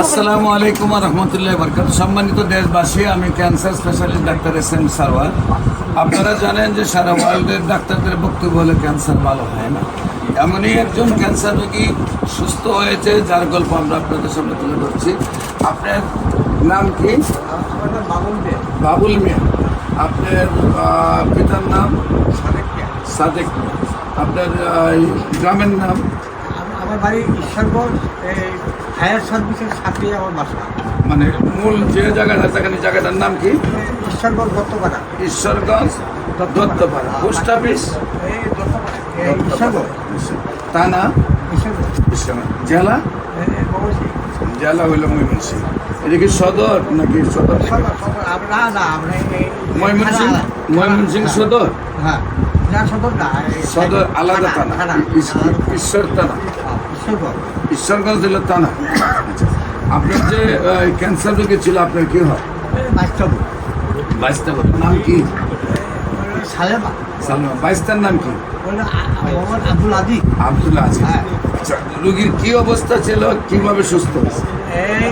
আসসালামু আলাইকুম রহমতুল্লাহ বরকাত। সম্মানিত দেশবাসী, আমি cancer specialist doctor SM Sarwar. আপনারা জানেন যে সারা ওয়ার্ল্ডের ডাক্তারদের বক্তব্য হলে ক্যান্সার ভালো হয় না। এমনই একজন ক্যান্সার রোগী সুস্থ হয়েছে, যার গল্প আমরা আপনাদের সামনে তুলে ধরছি। আপনার নাম কি? বাবুল মিয়া। আপনার পিতার নাম? সাদেক মিয়া। আপনার গ্রামের নাম? আমার বাড়ি ঈশ্বরগঞ্জ, এই ফায়ার সার্ভিসের সাথে আমার বাসা। মানে মূল যে জায়গাটা সেখানে জায়গাটার নাম কি? ঈশ্বরগঞ্জ দত্তপাড়া। ঈশ্বরগঞ্জ দত্তপাড়া। পোস্ট অফিস এই দত্তপাড়া, এই ঈশ্বরগঞ্জ। থানা ঈশ্বরগঞ্জ, জেলা? ময়মনসিংহ। জেলা হইল ময়মনসিংহ। এটা কি সদর নাকি সদর? সদর, সদর। না, আমরা এই ময়মনসিংহ। ময়মনসিংহ সদর? হ্যাঁ, না সদর না, সদর আলাদা থানা। ঈশ্বর থানা, ঈশ্বরগঞ্জ। ঈশ্বরগঞ্জ হলো থানা। আপনার যে ক্যান্সার রোগী ছিল, আপনার কি হয়? বাস্তব বাইশটা নাম কি? সালেমা। সালমা। বাইশটার নাম কি? মোহাম্মদ আব্দুল আজিজ। আব্দুল্লাহ আজিজ। হ্যাঁ। আচ্ছা, রোগীর কি অবস্থা ছিল, কিভাবে সুস্থ হয়েছে? এই